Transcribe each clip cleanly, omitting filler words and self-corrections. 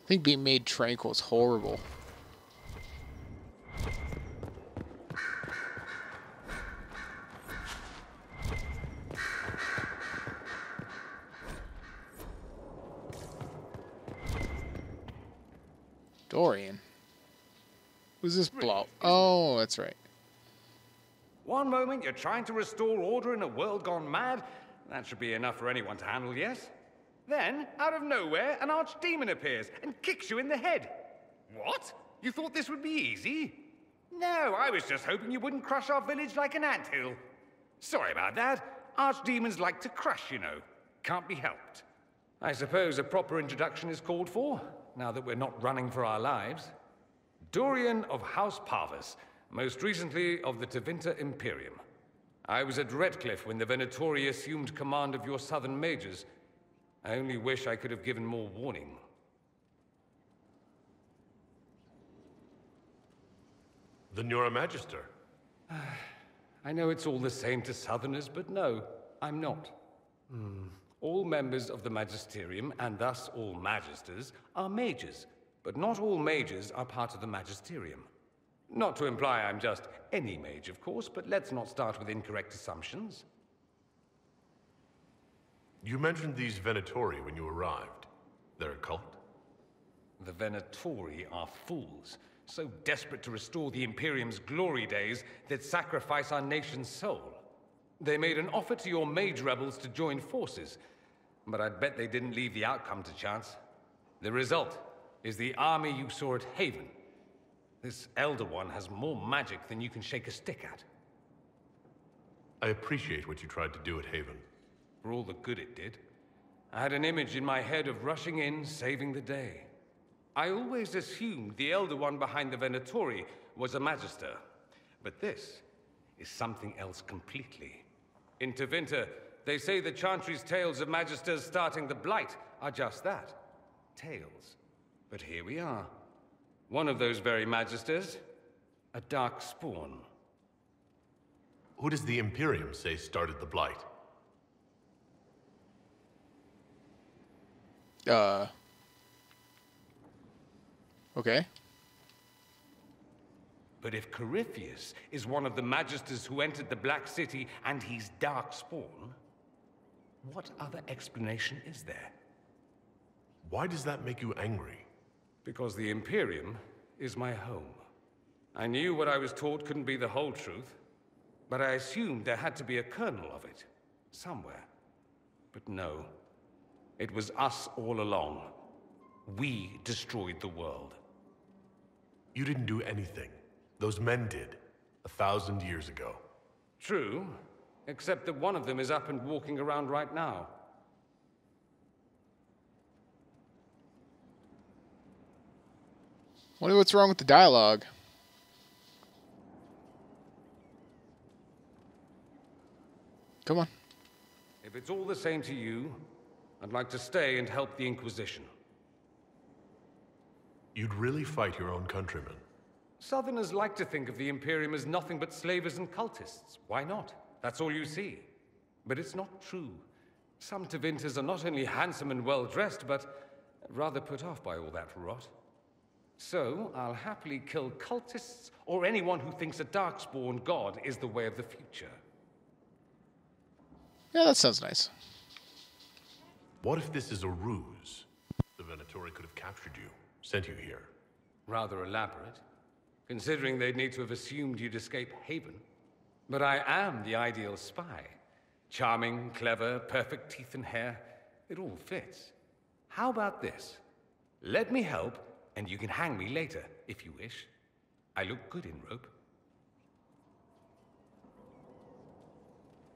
I think being made tranquil is horrible. Dorian. Who's this blob? Oh, that's right. One moment you're trying to restore order in a world gone mad. That should be enough for anyone to handle, yes? Then, out of nowhere, an archdemon appears and kicks you in the head. What? You thought this would be easy? No, I was just hoping you wouldn't crush our village like an anthill. Sorry about that. Archdemons like to crush, you know. Can't be helped. I suppose a proper introduction is called for, now that we're not running for our lives. Dorian of House Parvus, most recently of the Tevinter Imperium. I was at Redcliffe when the Venatori assumed command of your southern mages. I only wish I could have given more warning. Then you're a Magister. I know it's all the same to Southerners, but no, I'm not. All members of the Magisterium, and thus all Magisters, are mages, but not all mages are part of the Magisterium. Not to imply I'm just any mage, of course, but let's not start with incorrect assumptions. You mentioned these Venatori when you arrived. They're a cult? The Venatori are fools, so desperate to restore the Imperium's glory days that sacrifice our nation's soul. They made an offer to your mage rebels to join forces, but I'd bet they didn't leave the outcome to chance. The result is the army you saw at Haven. This Elder One has more magic than you can shake a stick at. I appreciate what you tried to do at Haven. For all the good it did. I had an image in my head of rushing in, saving the day. I always assumed the Elder One behind the Venatori was a Magister. But this is something else completely. In Tevinter, they say the Chantry's tales of Magisters starting the Blight are just that. Tales. But here we are. One of those very Magisters, a dark spawn. Who does the Imperium say started the Blight? Okay. But if Corypheus is one of the Magisters who entered the Black City and he's dark spawn, what other explanation is there? Why does that make you angry? Because the Imperium is my home. I knew what I was taught couldn't be the whole truth, but I assumed there had to be a kernel of it, somewhere. But no, it was us all along. We destroyed the world. You didn't do anything. Those men did, 1,000 years ago. True, except that one of them is up and walking around right now. Wonder what's wrong with the dialogue. Come on. If it's all the same to you, I'd like to stay and help the Inquisition. You'd really fight your own countrymen? Southerners like to think of the Imperium as nothing but slavers and cultists. Why not? That's all you see. But it's not true. Some Tevinters are not only handsome and well-dressed, but rather put off by all that rot. So, I'll happily kill cultists or anyone who thinks a darkspawn god is the way of the future. Yeah, that sounds nice. What if this is a ruse? The Venatori could have captured you, sent you here. Rather elaborate, considering they'd need to have assumed you'd escape Haven. But I am the ideal spy. Charming, clever, perfect teeth and hair. It all fits. How about this? Let me help, and you can hang me later, if you wish. I look good in rope.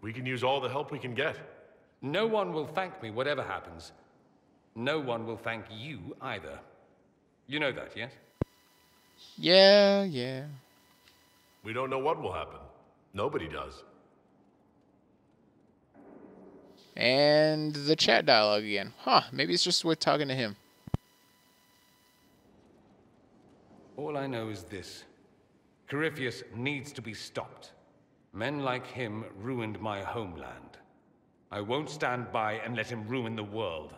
We can use all the help we can get. No one will thank me, whatever happens. No one will thank you, either. You know that, yes? Yeah. We don't know what will happen. Nobody does. And the chat dialogue again. Huh, maybe it's just worth talking to him. All I know is this. Corypheus needs to be stopped. Men like him ruined my homeland. I won't stand by and let him ruin the world.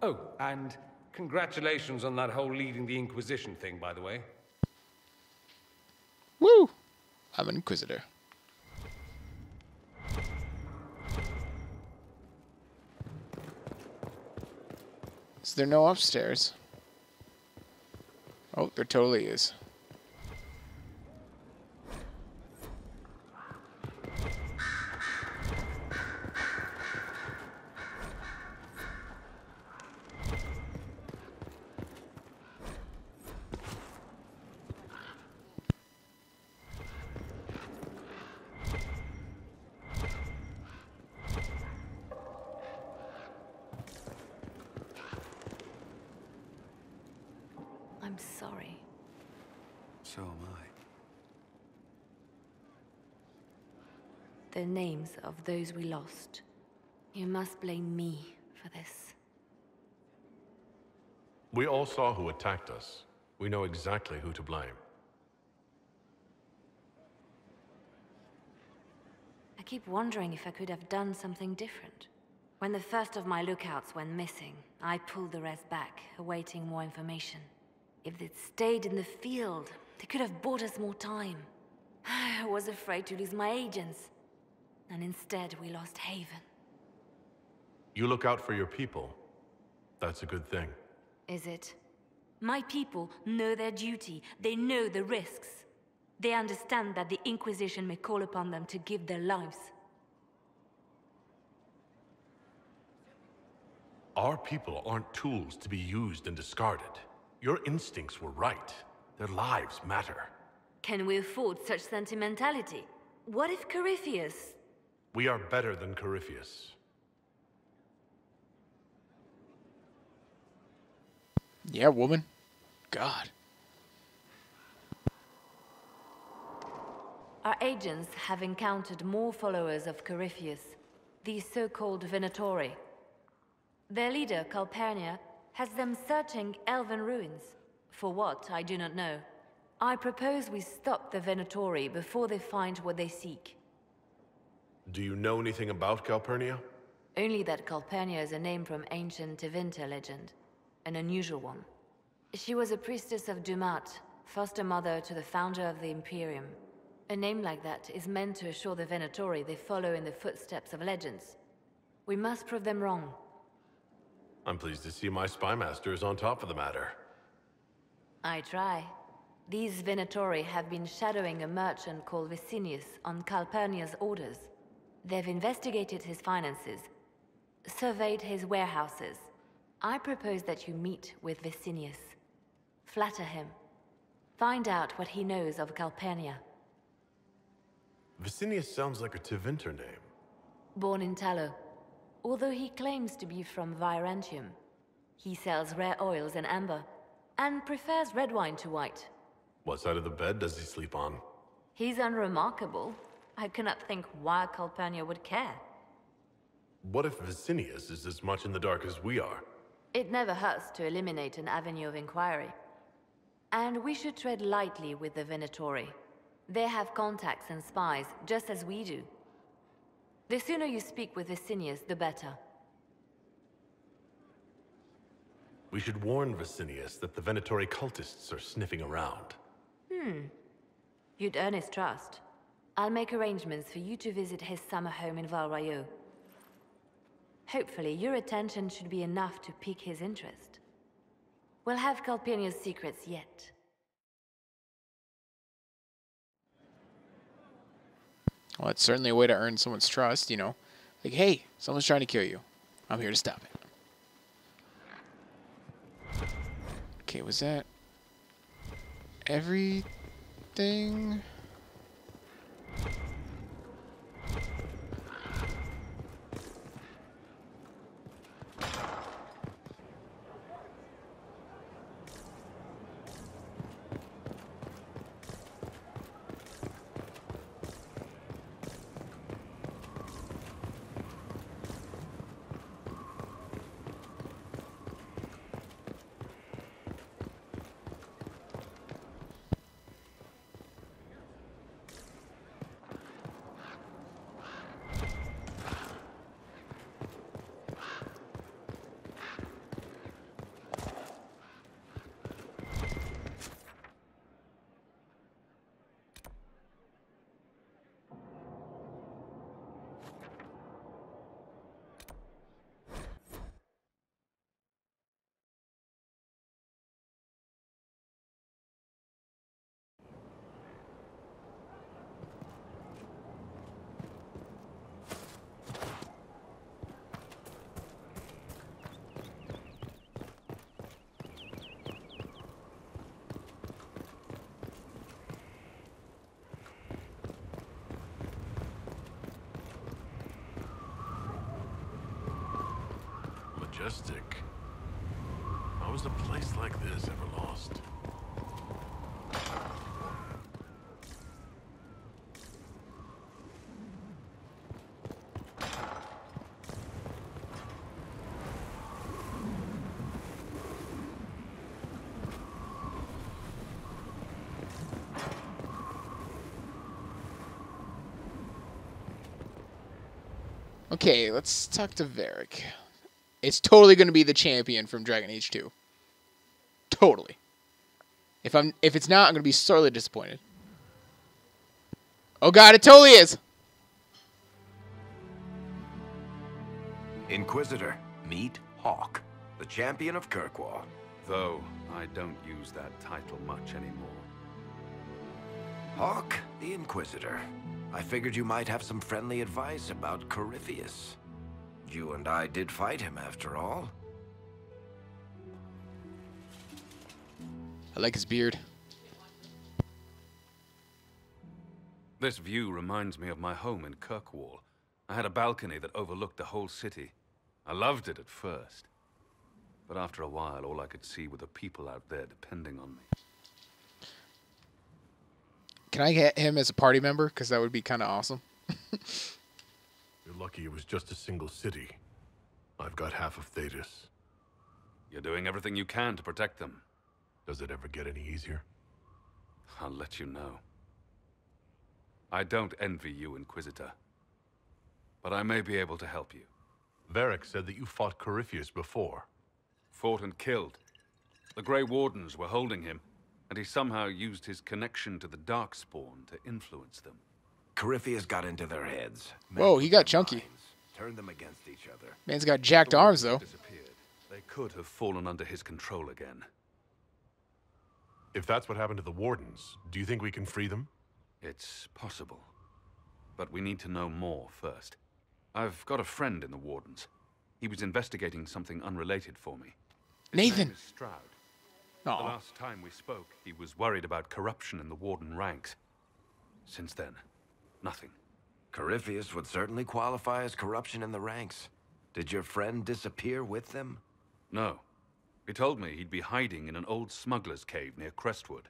Oh, and congratulations on that whole leading the Inquisition thing, by the way. Woo! I'm an Inquisitor. Is there no upstairs? Oh, there totally is. I'm sorry. So am I. The names of those we lost. You must blame me for this. We all saw who attacked us. We know exactly who to blame. I keep wondering if I could have done something different. When the first of my lookouts went missing, I pulled the rest back, awaiting more information. If they'd stayed in the field, they could have bought us more time. I was afraid to lose my agents. And instead, we lost Haven. You look out for your people. That's a good thing. Is it? My people know their duty. They know the risks. They understand that the Inquisition may call upon them to give their lives. Our people aren't tools to be used and discarded. Your instincts were right. Their lives matter. Can we afford such sentimentality? What if Corypheus... We are better than Corypheus. Yeah, woman. God. Our agents have encountered more followers of Corypheus, these so-called Venatori. Their leader, Calpurnia, has them searching elven ruins. For what, I do not know. I propose we stop the Venatori before they find what they seek. Do you know anything about Calpurnia? Only that Calpurnia is a name from ancient Tevinter legend. An unusual one. She was a priestess of Dumat, foster mother to the founder of the Imperium. A name like that is meant to assure the Venatori they follow in the footsteps of legends. We must prove them wrong. I'm pleased to see my spymaster is on top of the matter. I try. These Venatori have been shadowing a merchant called Vicinius on Calpurnia's orders. They've investigated his finances, surveyed his warehouses. I propose that you meet with Vicinius. Flatter him. Find out what he knows of Calpurnia. Vicinius sounds like a Tevinter name. Born in Tallow, although he claims to be from Virantium. He sells rare oils and amber, and prefers red wine to white. What side of the bed does he sleep on? He's unremarkable. I cannot think why Calpurnia would care. What if Vicinius is as much in the dark as we are? It never hurts to eliminate an avenue of inquiry. And we should tread lightly with the Venatori. They have contacts and spies, just as we do. The sooner you speak with Vicinius, the better. We should warn Vicinius that the Venatori cultists are sniffing around. You'd earn his trust. I'll make arrangements for you to visit his summer home in Val Royeaux. Hopefully, your attention should be enough to pique his interest. We'll have Calpurnia's secrets yet. Well, it's certainly a way to earn someone's trust, you know. Like, hey, someone's trying to kill you. I'm here to stop it. Okay, was that everything? majestic. How is a place like this ever lost? Okay, let's talk to Varric. It's totally going to be the champion from Dragon Age 2. Totally. If it's not, I'm going to be sorely disappointed. Oh god, it totally is! Inquisitor, meet Hawk, the champion of Kirkwall. Though I don't use that title much anymore. Hawk, the Inquisitor. I figured you might have some friendly advice about Corypheus. You and I did fight him after all. I like his beard. This view reminds me of my home in Kirkwall. I had a balcony that overlooked the whole city. I loved it at first. But after a while, all I could see were the people out there depending on me. Can I get him as a party member? Because that would be kind of awesome. You're lucky it was just a single city. I've got half of Thetis. You're doing everything you can to protect them. Does it ever get any easier? I'll let you know. I don't envy you, Inquisitor. But I may be able to help you. Varric said that you fought Corypheus before. Fought and killed. The Grey Wardens were holding him, and he somehow used his connection to the Darkspawn to influence them. Corypheus got into their heads. Whoa, he got chunky. Minds, turned them against each other. Man's got jacked arms, though. Disappeared. They could have fallen under his control again. If that's what happened to the Wardens, do you think we can free them? It's possible. But we need to know more first. I've got a friend in the Wardens. He was investigating something unrelated for me. His Nathan! name is Stroud. Aw. The last time we spoke, he was worried about corruption in the Warden ranks. Since then, nothing. Corypheus would certainly qualify as corruption in the ranks. Did your friend disappear with them? No. He told me he'd be hiding in an old smuggler's cave near Crestwood.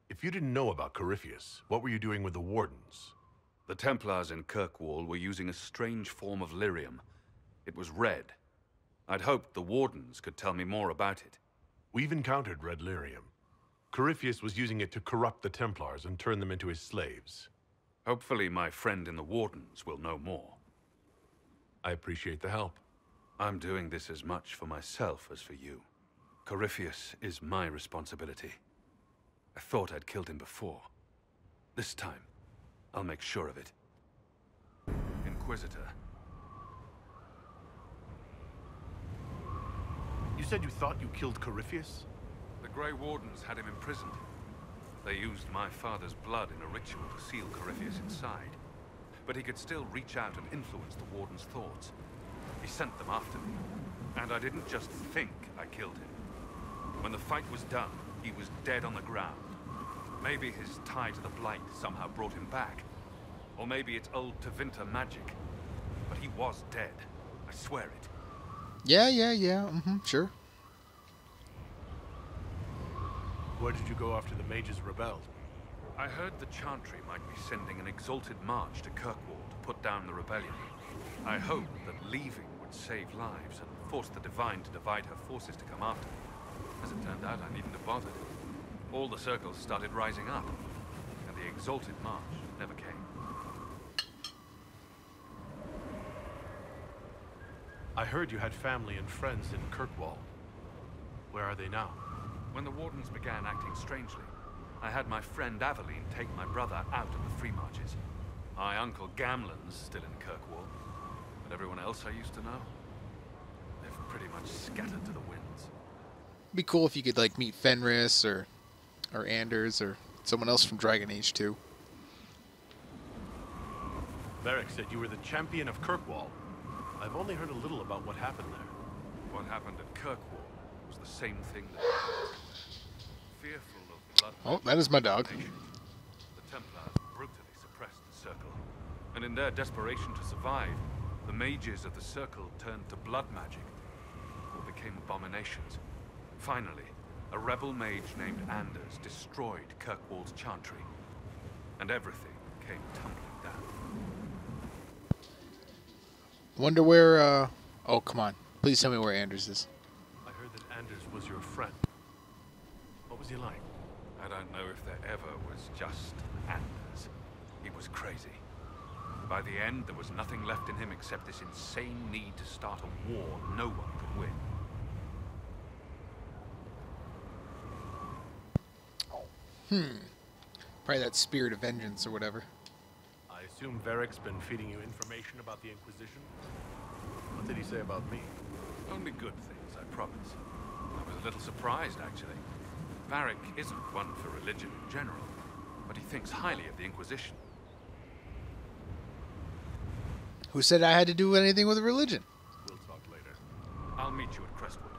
If you didn't know about Corypheus, what were you doing with the Wardens? The Templars in Kirkwall were using a strange form of lyrium. It was red. I'd hoped the Wardens could tell me more about it. We've encountered red lyrium. Corypheus was using it to corrupt the Templars and turn them into his slaves. Hopefully my friend in the Wardens will know more. I appreciate the help. I'm doing this as much for myself as for you. Corypheus is my responsibility. I thought I'd killed him before. This time, I'll make sure of it. Inquisitor. You said you thought you killed Corypheus? The Grey Wardens had him imprisoned. They used my father's blood in a ritual to seal Corypheus inside. But he could still reach out and influence the Warden's thoughts. He sent them after me. And I didn't just think I killed him. When the fight was done, he was dead on the ground. Maybe his tie to the Blight somehow brought him back. Or maybe it's old Tevinter magic. But he was dead. I swear it. Yeah, sure. Where did you go after the mages rebelled? I heard the Chantry might be sending an exalted march to Kirkwall to put down the rebellion. I hoped that leaving would save lives and force the Divine to divide her forces to come after me. As it turned out, I needn't have bothered. All the circles started rising up, and the exalted march never came. I heard you had family and friends in Kirkwall. Where are they now? When the Wardens began acting strangely, I had my friend Aveline take my brother out of the Free Marches. My uncle Gamlen's still in Kirkwall, but everyone else I used to know, they've pretty much scattered to the winds. It'd be cool if you could like meet Fenris or Anders or someone else from Dragon Age 2. Varric said you were the champion of Kirkwall. I've only heard a little about what happened there. What happened at Kirkwall was the same thing that fearful of blood. Oh, that is my dog. The Templars brutally suppressed the circle, and in their desperation to survive, The mages of the Circle turned to blood magic, or became abominations. Finally, a rebel mage named Anders destroyed KIRKWALL's chantry, and everything came tumbling down. Wonder where, oh, come on. Please tell me where Anders is. I heard that Anders was your friend. What was he like? I don't know if there ever was just Anders. He was crazy. By the end, there was nothing left in him except this insane need to start a war no one could win. Probably that spirit of vengeance or whatever. I assume Varric's been feeding you information about the Inquisition? What did he say about me? Only good things, I promise. I was a little surprised, actually. Varric isn't one for religion in general, but he thinks highly of the Inquisition. Who said I had to do anything with religion? We'll talk later. I'll meet you at Crestwood.